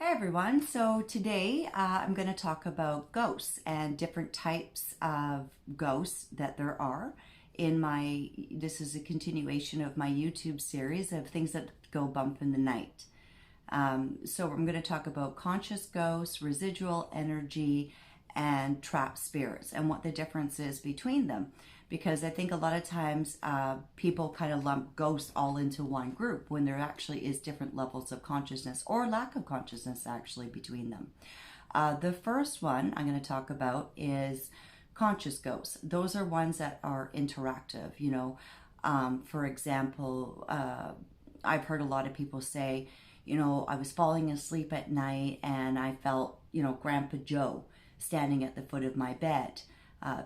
Hey everyone, so today I'm going to talk about ghosts and different types of ghosts that there are this is a continuation of my YouTube series of things that go bump in the night. So I'm going to talk about conscious ghosts, residual energy, and trapped spirits and what the difference is between them. Because I think a lot of times people kind of lump ghosts all into one group when there actually is different levels of consciousness or lack of consciousness actually between them. The first one I'm going to talk about is conscious ghosts. Those are ones that are interactive. For example, I've heard a lot of people say, I was falling asleep at night and I felt, Grandpa Joe standing at the foot of my bed.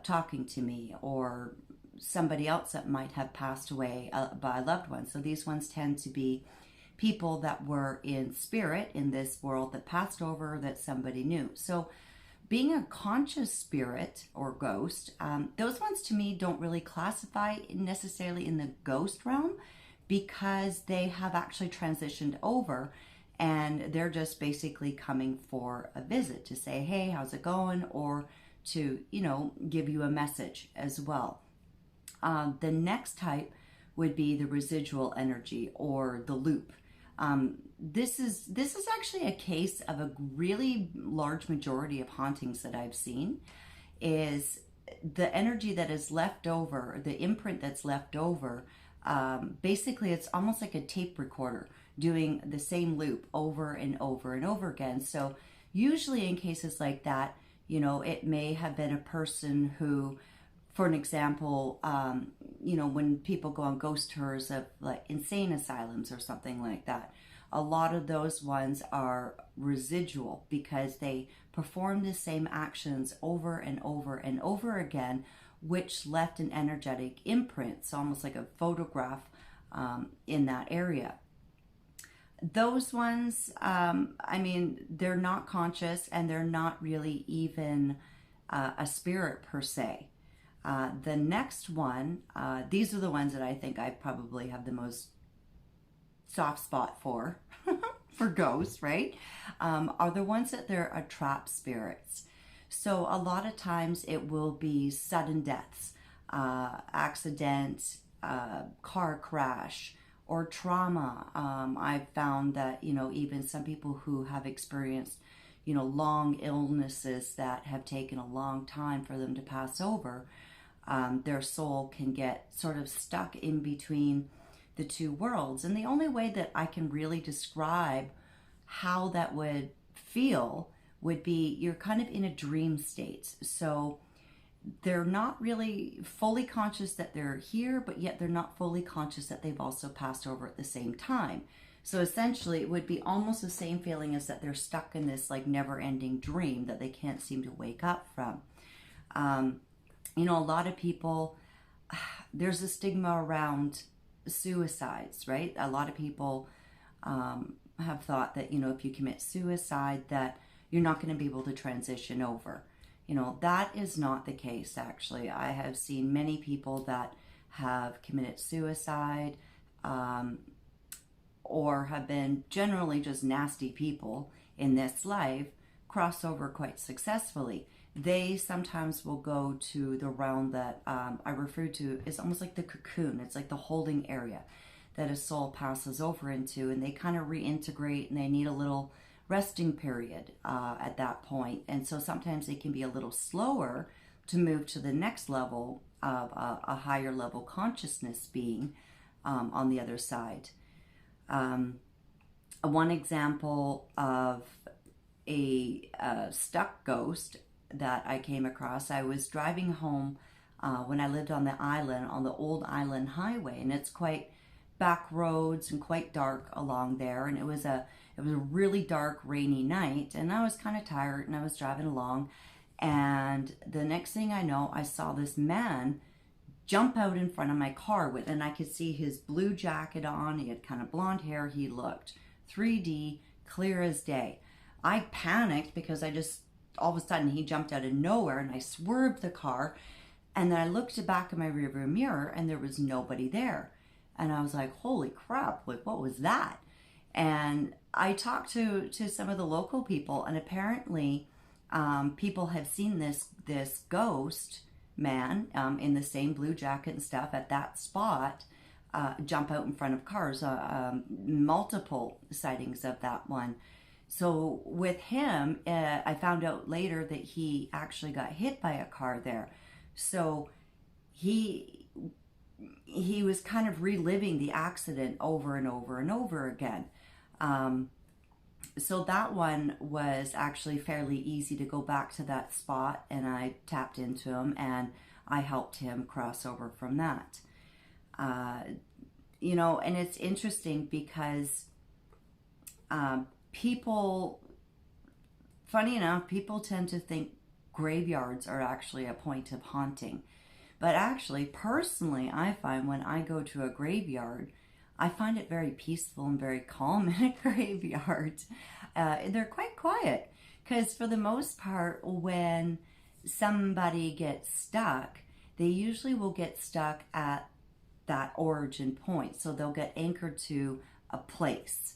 Talking to me, or somebody else that might have passed away by a loved one. So these ones tend to be people that were in spirit in this world that passed over that somebody knew. So being a conscious spirit or ghost, those ones to me don't really classify necessarily in the ghost realm because they have actually transitioned over and they're just basically coming for a visit to say, hey, how's it going? Or to, give you a message as well. The next type would be the residual energy or the loop. This is actually a case of a really large majority of hauntings that I've seen is the energy that is left over, the imprint that's left over. Basically, it's almost like a tape recorder doing the same loop over and over and over again. So usually in cases like that, it may have been a person who, for an example, when people go on ghost tours of like insane asylums or something like that, a lot of those ones are residual because they perform the same actions over and over and over again, which left an energetic imprint. It's almost like a photograph in that area. Those ones, they're not conscious and they're not really even a spirit per se. The next one, these are the ones that I think I probably have the most soft spot for, for ghosts, right? Are the ones that they're trapped spirits. So a lot of times it will be sudden deaths, accident, car crash, or trauma. I've found that, even some people who have experienced, long illnesses that have taken a long time for them to pass over, their soul can get sort of stuck in between the two worlds. And the only way that I can really describe how that would feel would be you're kind of in a dream state. So they're not really fully conscious that they're here, but yet they're not fully conscious that they've also passed over at the same time. So essentially it would be almost the same feeling as that they're stuck in this like never-ending dream that they can't seem to wake up from. A lot of people, there's a stigma around suicides, right? A lot of people have thought that, if you commit suicide that you're not going to be able to transition over. That is not the case, actually. I have seen many people that have committed suicide or have been generally just nasty people in this life cross over quite successfully. They sometimes will go to the realm that I refer to as almost like the cocoon. It's like the holding area that a soul passes over into, and they kind of reintegrate and they need a little resting period at that point. And so sometimes it can be a little slower to move to the next level of a higher level consciousness being on the other side. One example of a stuck ghost that I came across, I was driving home when I lived on the island, on the old island highway, and it's quite back roads and quite dark along there, and it was a really dark, rainy night, and I was kind of tired, and I was driving along, and the next thing I know, I saw this man jump out in front of my car and I could see his blue jacket on. He had kind of blonde hair. He looked 3D, clear as day. I panicked because all of a sudden, he jumped out of nowhere, and I swerved the car, and then I looked back in my rearview mirror, and there was nobody there. And I was like, holy crap, like, what was that? And I talked to some of the local people, and apparently people have seen this ghost man in the same blue jacket and stuff at that spot jump out in front of cars. Multiple sightings of that one. So with him, I found out later that he actually got hit by a car there. So he was kind of reliving the accident over and over and over again. So that one was actually fairly easy to go back to that spot, and I tapped into him and I helped him cross over from that. You know, and it's interesting because people, funny enough, people tend to think graveyards are actually a point of haunting. But actually, personally, I find when I go to a graveyard, I find it very peaceful and very calm in a graveyard. They're quite quiet because for the most part, when somebody gets stuck, they usually will get stuck at that origin point. So they'll get anchored to a place.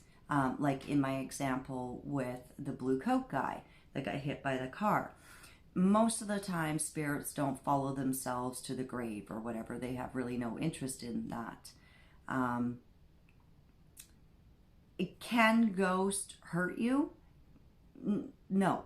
Like in my example with the blue coat guy that got hit by the car. Most of the time, spirits don't follow themselves to the grave or whatever. They have really no interest in that. Can ghosts hurt you? No.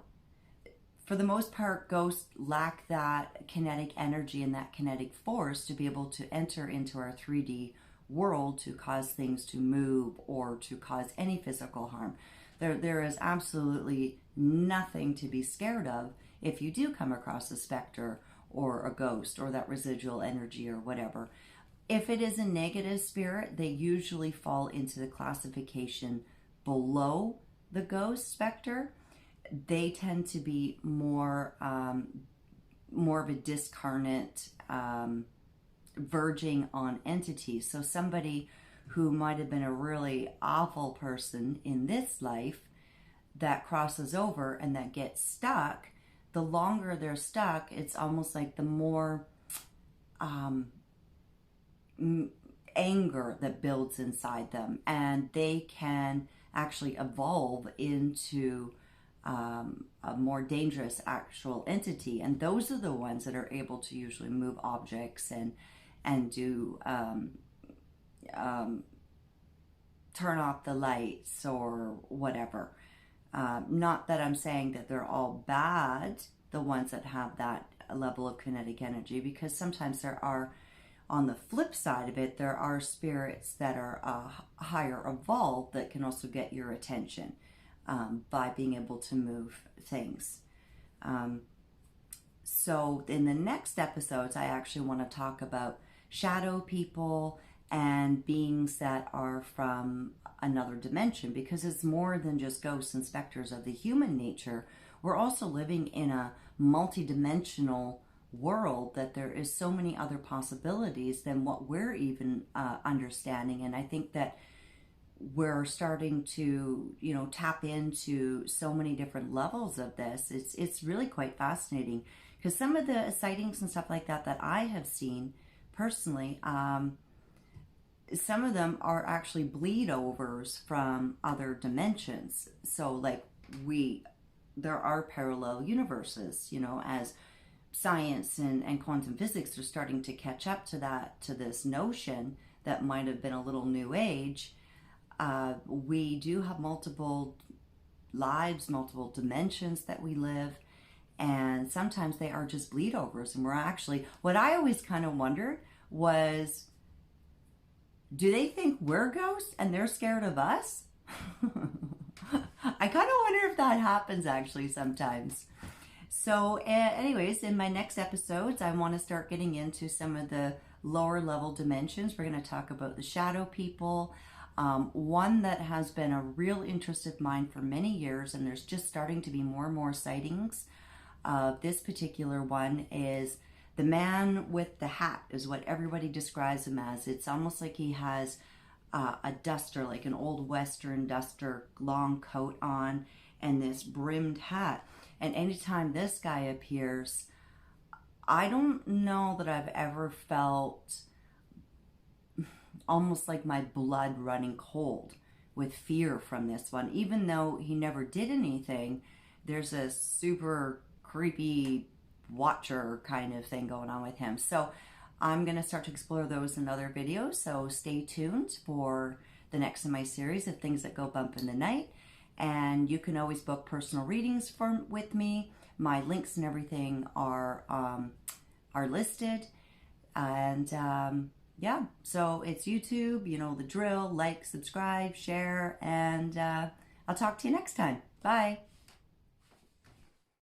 For the most part, ghosts lack that kinetic energy and that kinetic force to be able to enter into our 3D world to cause things to move or to cause any physical harm. There is absolutely nothing to be scared of if you do come across a specter or a ghost or that residual energy or whatever. If it is a negative spirit, they usually fall into the classification below the ghost specter. They tend to be more of a discarnate, verging on entities. So somebody who might have been a really awful person in this life that crosses over and that gets stuck, the longer they're stuck, it's almost like the more anger that builds inside them, and they can actually evolve into a more dangerous actual entity. And those are the ones that are able to usually move objects and do turn off the lights or whatever. Not that I'm saying that they're all bad, the ones that have that level of kinetic energy, because sometimes there are, on the flip side of it, there are spirits that are higher evolved that can also get your attention by being able to move things. So in the next episodes, I actually want to talk about shadow people and beings that are from another dimension, because it's more than just ghosts and specters of the human nature. We're also living in a multi-dimensional world that there is so many other possibilities than what we're even understanding. And I think that we're starting to, you know, tap into so many different levels of this. It's really quite fascinating, because some of the sightings and stuff like that I have seen personally, some of them are actually bleed overs from other dimensions. So like there are parallel universes, you know, as science and quantum physics are starting to catch up to this notion that might have been a little new age. We do have multiple lives, multiple dimensions that we live, and sometimes they are just bleed overs. And we're actually, what I always kind of wondered was, do they think we're ghosts and they're scared of us? I kind of wonder if that happens actually sometimes. So anyways, in my next episodes, I want to start getting into some of the lower level dimensions. We're going to talk about the shadow people. One that has been a real interest of mine for many years, and there's just starting to be more and more sightings of this particular one, is the man with the hat, is what everybody describes him as. It's almost like he has a duster, like an old Western duster, long coat on, and this brimmed hat. And anytime this guy appears, I don't know that I've ever felt almost like my blood running cold with fear from this one. Even though he never did anything, there's a super creepy watcher kind of thing going on with him. So I'm going to start to explore those in other videos. So stay tuned for the next in my series of things that go bump in the night. And you can always book personal readings with me. My links and everything are listed. And yeah, so it's YouTube, you know the drill. Like, subscribe, share, and I'll talk to you next time. Bye.